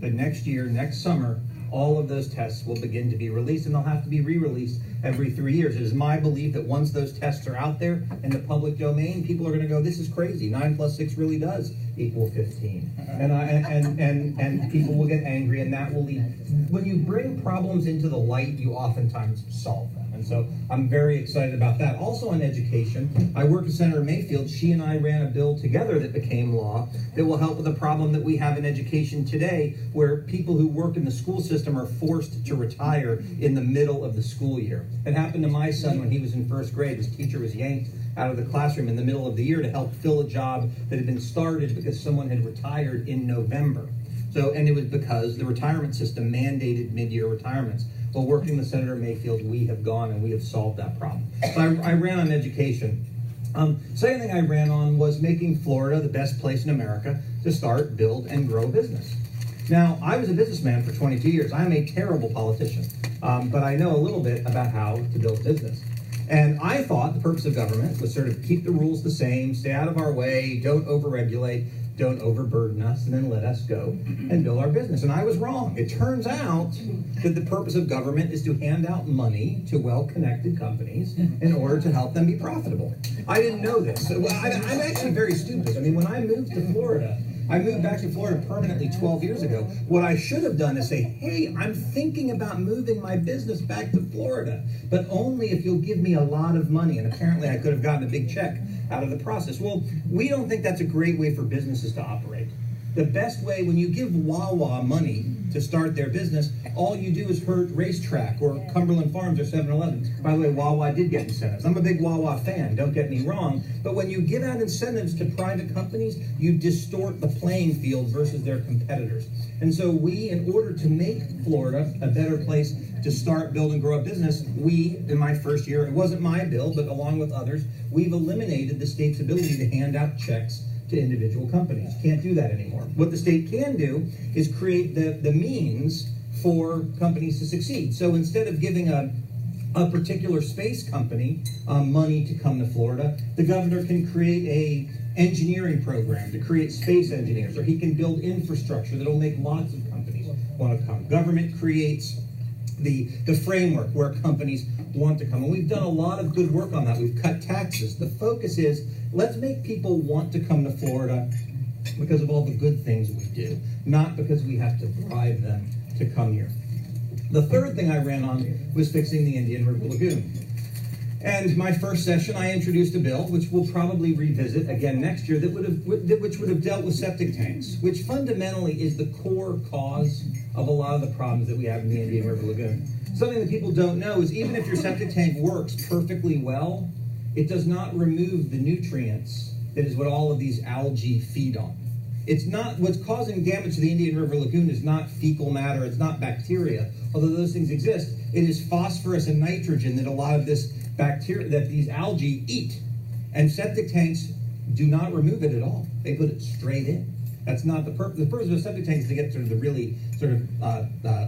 that next year, next summer, all of those tests will begin to be released, and they'll have to be re-released every 3 years. It is my belief that once those tests are out there in the public domain, people are going to go, this is crazy. 9 plus 6 really does equal 15. And people will get angry, and that will lead. When you bring problems into the light, you oftentimes solve them. And so I'm very excited about that. Also on education, I worked with Senator Mayfield. She and I ran a bill together that became law that will help with the problem that we have in education today, where people who work in the school system are forced to retire in the middle of the school year. It happened to my son when he was in first grade. His teacher was yanked out of the classroom in the middle of the year to help fill a job that had been started because someone had retired in November. And it was because the retirement system mandated mid-year retirements. Well, working with Senator Mayfield, we have gone and we have solved that problem. So I ran on education. Second thing I ran on was making Florida the best place in America to start, build, and grow a business. Now, I was a businessman for 22 years. I am a terrible politician, but I know a little bit about how to build business. And I thought the purpose of government was sort of keep the rules the same, stay out of our way, don't overregulate, don't overburden us, and then let us go and build our business. And I was wrong. It turns out that the purpose of government is to hand out money to well-connected companies in order to help them be profitable. I didn't know this. So, I'm actually very stupid. I mean, when I moved to Florida, I moved back to Florida permanently 12 years ago. What I should have done is say, hey, I'm thinking about moving my business back to Florida, but only if you'll give me a lot of money. And apparently I could have gotten a big check out of the process. Well, we don't think that's a great way for businesses to operate. The best way, when you give Wawa money to start their business, all you do is hurt Racetrack or Cumberland Farms or 7-Eleven. By the way, Wawa did get incentives. I'm a big Wawa fan, don't get me wrong. But when you give out incentives to private companies, you distort the playing field versus their competitors. And so we, in order to make Florida a better place to start, build, and grow a business, we, in my first year, it wasn't my bill, but along with others, we've eliminated the state's ability to hand out checks to individual companies. Can't do that anymore. What the state can do is create the means for companies to succeed. So instead of giving a particular space company money to come to Florida, the governor can create a engineering program to create space engineers, or he can build infrastructure that'll make lots of companies want to come. Government creates the framework where companies want to come. And we've done a lot of good work on that. We've cut taxes. The focus is, let's make people want to come to Florida because of all the good things we do, not because we have to bribe them to come here. The third thing I ran on was fixing the Indian River Lagoon. And my first session, I introduced a bill, which we'll probably revisit again next year, which would have dealt with septic tanks, which fundamentally is the core cause of a lot of the problems that we have in the Indian River Lagoon. Something that people don't know is even if your septic tank works perfectly well, it does not remove the nutrients that is what all of these algae feed on. It's not, what's causing damage to the Indian River Lagoon is not fecal matter, it's not bacteria, although those things exist. It is phosphorus and nitrogen that a lot of this bacteria, that these algae eat. And septic tanks do not remove it at all. They put it straight in. That's not the purpose. The purpose of a septic tank is to get sort of the really sort of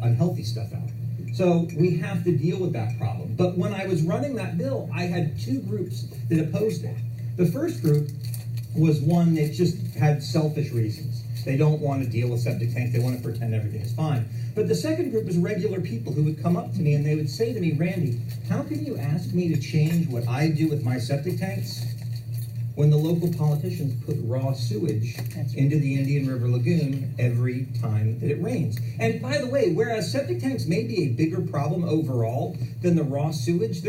unhealthy stuff out. So we have to deal with that problem. But when I was running that bill, I had two groups that opposed it. The first group was one that just had selfish reasons. They don't want to deal with septic tanks. They want to pretend everything is fine. But the second group was regular people who would come up to me and they would say to me, Randy, how can you ask me to change what I do with my septic tanks when the local politicians put raw sewage into the Indian River Lagoon every time that it rains? And by the way, whereas septic tanks may be a bigger problem overall than the raw sewage,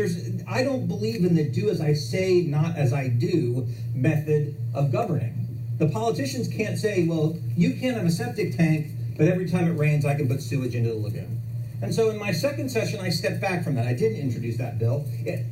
I don't believe in the do as I say, not as I do method of governing. The politicians can't say, well, you can't have a septic tank, but every time it rains, I can put sewage into the lagoon. And so in my second session, I stepped back from that. I didn't introduce that bill.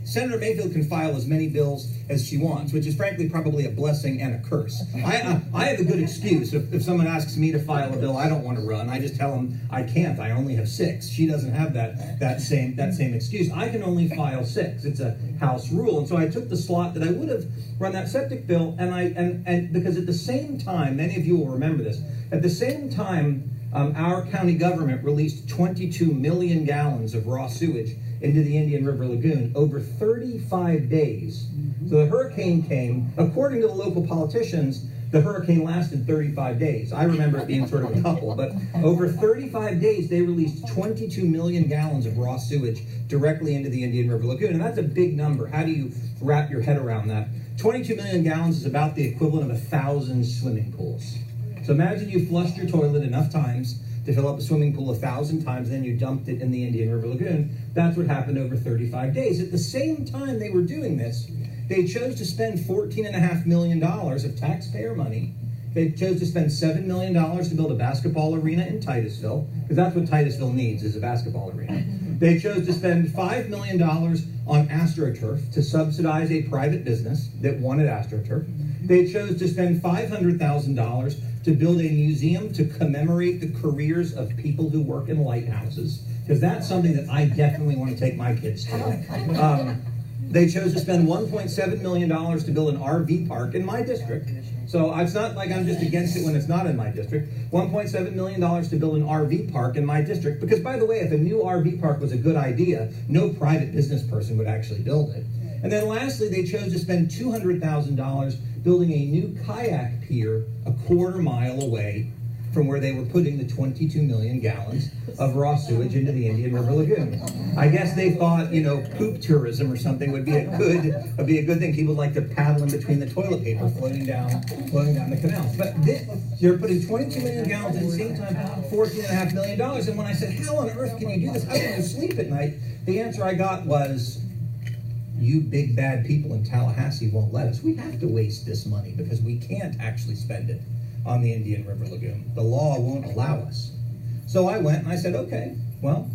Senator Mayfield can file as many bills as she wants, which is frankly probably a blessing and a curse. I have a good excuse. If someone asks me to file a bill I don't want to run, I just tell them I can't. I only have 6. She doesn't have that same excuse. I can only file 6. It's a House rule. And so I took the slot that I would have run that septic bill, and because at the same time, many of you will remember this, at the same time, our county government released 22 million gallons of raw sewage into the Indian River Lagoon over 35 days. So the hurricane came. According to the local politicians, The hurricane lasted 35 days. I remember it being sort of a couple, but over 35 days, they released 22 million gallons of raw sewage directly into the Indian River Lagoon, and that's a big number. How do you wrap your head around that? 22 million gallons is about the equivalent of 1,000 swimming pools. So imagine you flushed your toilet enough times to fill up a swimming pool 1,000 times, then you dumped it in the Indian River Lagoon. That's what happened over 35 days. At the same time they were doing this, they chose to spend $14.5 million of taxpayer money. They chose to spend $7 million to build a basketball arena in Titusville, because that's what Titusville needs, is a basketball arena. They chose to spend $5 million on AstroTurf to subsidize a private business that wanted AstroTurf. They chose to spend $500,000 to build a museum to commemorate the careers of people who work in lighthouses, because that's something that I definitely want to take my kids to. They chose to spend $1.7 million to build an RV park in my district. So it's not like I'm just against it when it's not in my district. $1.7 million to build an RV park in my district, because by the way, if a new RV park was a good idea, no private business person would actually build it. And then lastly, they chose to spend $200,000 building a new kayak pier a quarter-mile away from where they were putting the 22 million gallons of raw sewage into the Indian River Lagoon. I guess they thought, poop tourism or something would be a good thing. People like to paddle in between the toilet paper floating down the canals. But you're putting 22 million gallons at the same time, $14.5 million. And when I said, how on earth can you do this? How can you sleep at night? The answer I got was, you big bad people in Tallahassee won't let us. We have to waste this money because we can't actually spend it on the Indian River Lagoon. The law won't allow us. So I went and I said, okay, well,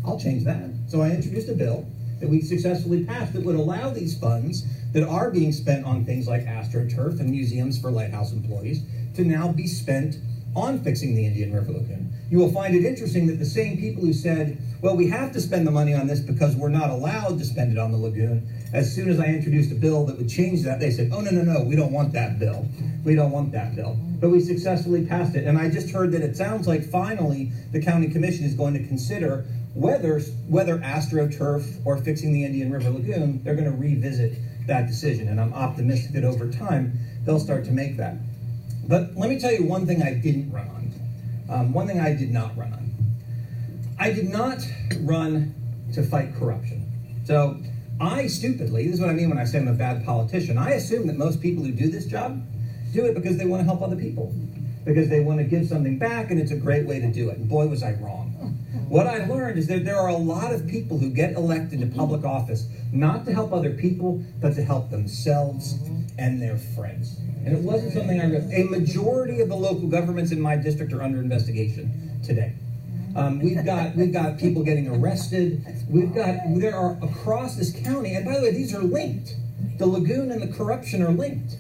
I'll change that. So I introduced a bill that we successfully passed that would allow these funds that are being spent on things like AstroTurf and museums for lighthouse employees to now be spent on fixing the Indian River Lagoon. You will find it interesting that the same people who said, well, we have to spend the money on this because we're not allowed to spend it on the lagoon, as soon as I introduced a bill that would change that, they said, oh, no, we don't want that bill. We don't want that bill. But we successfully passed it. And I just heard that it sounds like finally the county commission is going to consider whether AstroTurf or fixing the Indian River Lagoon, they're going to revisit that decision. And I'm optimistic that over time, they'll start to make that. But let me tell you one thing I didn't run on. One thing I did not run on. I did not run to fight corruption. So I stupidly, this is what I mean when I say I'm a bad politician, I assume that most people who do this job do it because they want to help other people, because they want to give something back, and it's a great way to do it. And boy, was I wrong. What I learned is that there are a lot of people who get elected to public office not to help other people, but to help themselves and their friends. And it wasn't something I realized. A majority of the local governments in my district are under investigation today. We've got people getting arrested. There are across this county, and by the way, these are linked. The lagoon and the corruption are linked.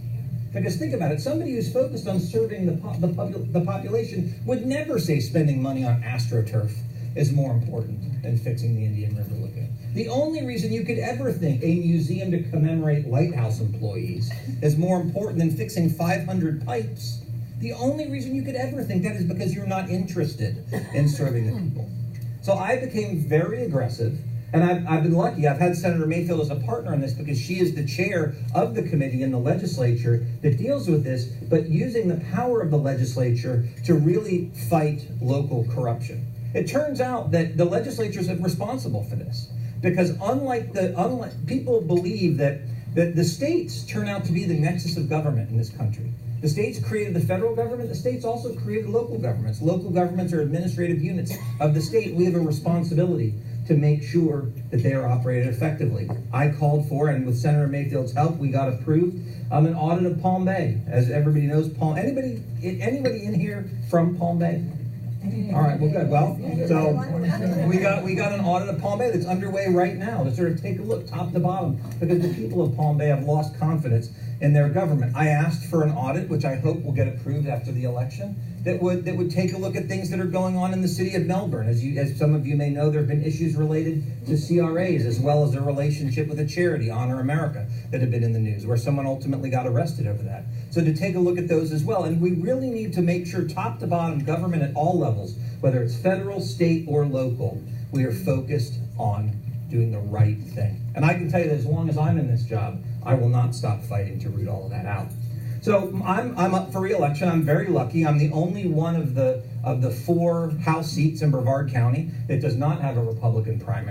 Because think about it, somebody who's focused on serving the population would never say spending money on AstroTurf is more important than fixing the Indian River Lagoon. The only reason you could ever think a museum to commemorate lighthouse employees is more important than fixing 500 pipes, the only reason you could ever think that is because you're not interested in serving the people. So I became very aggressive, and I've been lucky. I've had Senator Mayfield as a partner in this because she is the chair of the committee in the legislature that deals with this, but using the power of the legislature to really fight local corruption. It turns out that the legislature is responsible for this, because unlike people believe that the states turn out to be the nexus of government in this country. The states created the federal government. The states also created local governments. Local governments are administrative units of the state. We have a responsibility to make sure that they are operated effectively. I called for, and with Senator Mayfield's help, we got approved an audit of Palm Bay. As everybody knows, anybody in here from Palm Bay? All right, well, good. Well, so we got an audit of Palm Bay that's underway right now to sort of take a look top to bottom, because the people of Palm Bay have lost confidence in their government. I asked for an audit, which I hope will get approved after the election, that would take a look at things that are going on in the city of Melbourne. As some of you may know, there have been issues related to CRAs, as well as their relationship with a charity, Honor America, that have been in the news, where someone ultimately got arrested over that. So to take a look at those as well. And we really need to make sure top to bottom, government at all levels, whether it's federal, state, or local, we are focused on doing the right thing. And I can tell you that as long as I'm in this job, I will not stop fighting to root all of that out. So I'm up for re-election. I'm very lucky. I'm the only one of the 4 House seats in Brevard County that does not have a Republican primary.